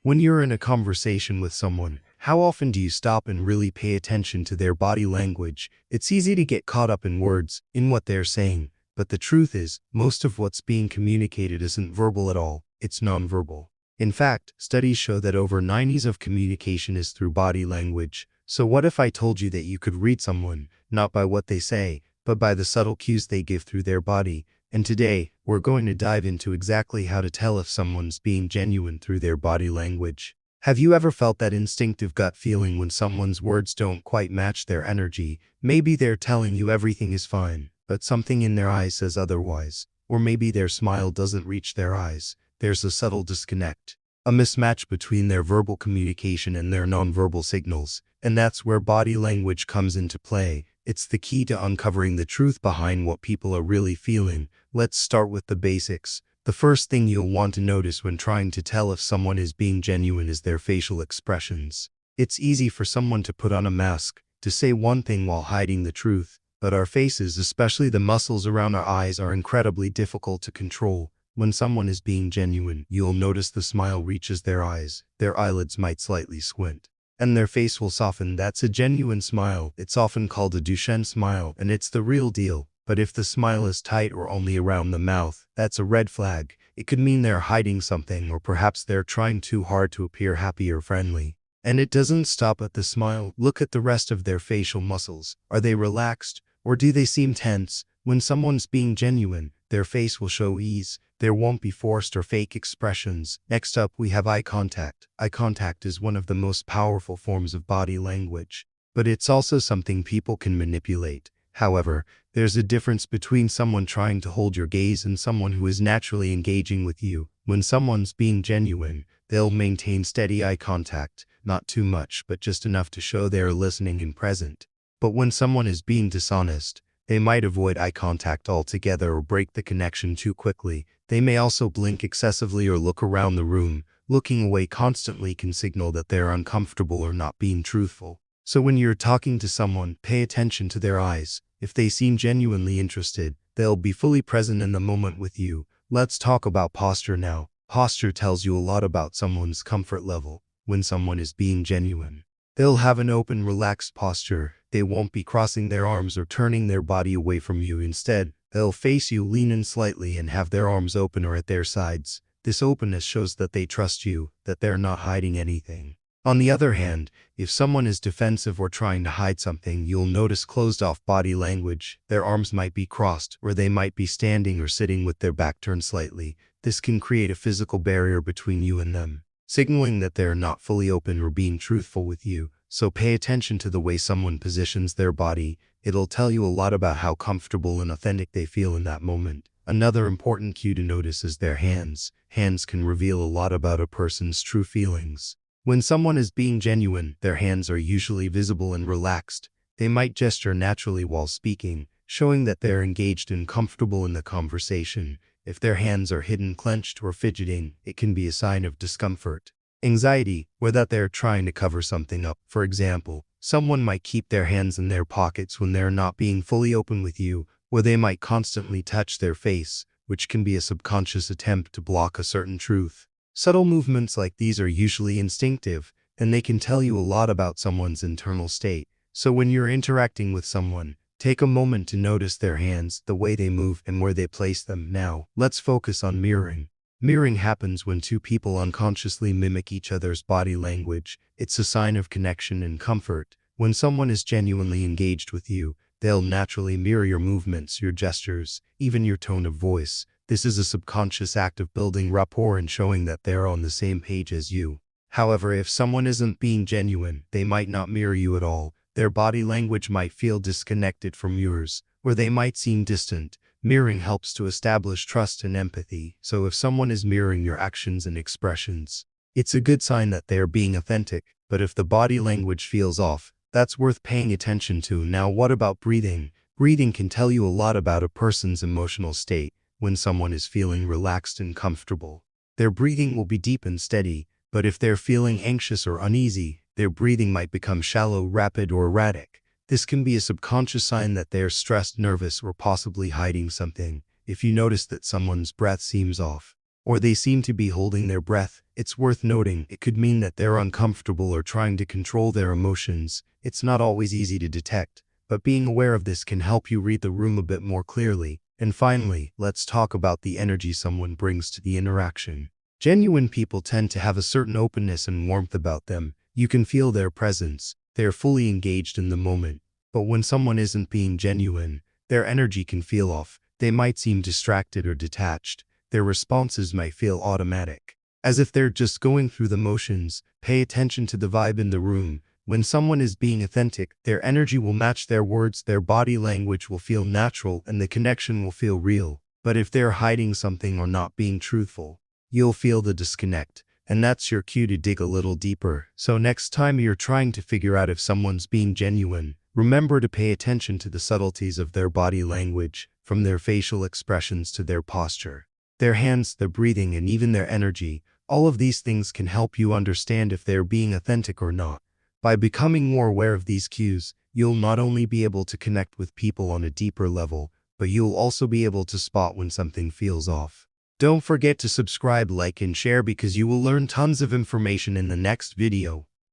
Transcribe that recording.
When you're in a conversation with someone, how often do you stop and really pay attention to their body language? It's easy to get caught up in words, in what they're saying, but the truth is, most of what's being communicated isn't verbal at all, it's nonverbal. In fact, studies show that over 90% of communication is through body language. So what if I told you that you could read someone, not by what they say, but by the subtle cues they give through their body? And today, we're going to dive into exactly how to tell if someone's being genuine through their body language. Have you ever felt that instinctive gut feeling when someone's words don't quite match their energy? Maybe they're telling you everything is fine, but something in their eyes says otherwise. Or maybe their smile doesn't reach their eyes. There's a subtle disconnect, a mismatch between their verbal communication and their nonverbal signals. And that's where body language comes into play. It's the key to uncovering the truth behind what people are really feeling. Let's start with the basics. The first thing you'll want to notice when trying to tell if someone is being genuine is their facial expressions. It's easy for someone to put on a mask, to say one thing while hiding the truth, but our faces, especially the muscles around our eyes, are incredibly difficult to control. When someone is being genuine, you'll notice the smile reaches their eyes, their eyelids might slightly squint, and their face will soften. That's a genuine smile. It's often called a Duchenne smile, and it's the real deal. But if the smile is tight or only around the mouth, that's a red flag. It could mean they're hiding something, or perhaps they're trying too hard to appear happy or friendly. And it doesn't stop at the smile. Look at the rest of their facial muscles. Are they relaxed, or do they seem tense? When someone's being genuine, their face will show ease. There won't be forced or fake expressions. Next up, we have eye contact. Eye contact is one of the most powerful forms of body language, but it's also something people can manipulate. However, there's a difference between someone trying to hold your gaze and someone who is naturally engaging with you. When someone's being genuine, they'll maintain steady eye contact, not too much, but just enough to show they're listening and present. But when someone is being dishonest, they might avoid eye contact altogether or break the connection too quickly. They may also blink excessively or look around the room. Looking away constantly can signal that they're uncomfortable or not being truthful. So when you're talking to someone, pay attention to their eyes. If they seem genuinely interested, they'll be fully present in the moment with you. Let's talk about posture now. Posture tells you a lot about someone's comfort level. When someone is being genuine, they'll have an open, relaxed posture. They won't be crossing their arms or turning their body away from you. Instead, they'll face you, lean in slightly, and have their arms open or at their sides. This openness shows that they trust you, that they're not hiding anything. On the other hand, if someone is defensive or trying to hide something, you'll notice closed-off body language. Their arms might be crossed, or they might be standing or sitting with their back turned slightly. This can create a physical barrier between you and them, signaling that they're not fully open or being truthful with you. So pay attention to the way someone positions their body. It'll tell you a lot about how comfortable and authentic they feel in that moment. Another important cue to notice is their hands. Hands can reveal a lot about a person's true feelings. When someone is being genuine, their hands are usually visible and relaxed. They might gesture naturally while speaking, showing that they're engaged and comfortable in the conversation. If their hands are hidden, clenched, or fidgeting, it can be a sign of discomfort, anxiety, or that they're trying to cover something up. For example, someone might keep their hands in their pockets when they're not being fully open with you, or they might constantly touch their face, which can be a subconscious attempt to block a certain truth. Subtle movements like these are usually instinctive, and they can tell you a lot about someone's internal state. So when you're interacting with someone, take a moment to notice their hands, the way they move, and where they place them. Now, let's focus on mirroring. Mirroring happens when two people unconsciously mimic each other's body language. It's a sign of connection and comfort. When someone is genuinely engaged with you, they'll naturally mirror your movements, your gestures, even your tone of voice. This is a subconscious act of building rapport and showing that they're on the same page as you. However, if someone isn't being genuine, they might not mirror you at all. Their body language might feel disconnected from yours, or they might seem distant. Mirroring helps to establish trust and empathy. So if someone is mirroring your actions and expressions, it's a good sign that they're being authentic. But if the body language feels off, that's worth paying attention to. Now, what about breathing? Breathing can tell you a lot about a person's emotional state. When someone is feeling relaxed and comfortable, their breathing will be deep and steady. But if they're feeling anxious or uneasy, their breathing might become shallow, rapid, or erratic. This can be a subconscious sign that they're stressed, nervous, or possibly hiding something. If you notice that someone's breath seems off, or they seem to be holding their breath. It's worth noting it could mean that they're uncomfortable or trying to control their emotions. It's not always easy to detect, but being aware of this can help you read the room a bit more clearly. And finally, let's talk about the energy someone brings to the interaction. Genuine people tend to have a certain openness and warmth about them. You can feel their presence. They're fully engaged in the moment. But when someone isn't being genuine, their energy can feel off. They might seem distracted or detached. Their responses might feel automatic, as if they're just going through the motions. Pay attention to the vibe in the room. When someone is being authentic, their energy will match their words, their body language will feel natural, and the connection will feel real. But if they're hiding something or not being truthful, you'll feel the disconnect, and that's your cue to dig a little deeper. So next time you're trying to figure out if someone's being genuine, remember to pay attention to the subtleties of their body language, from their facial expressions to their posture, their hands, their breathing, and even their energy. All of these things can help you understand if they're being authentic or not. By becoming more aware of these cues, you'll not only be able to connect with people on a deeper level, but you'll also be able to spot when something feels off. Don't forget to subscribe, like, and share because you will learn tons of information in the next video.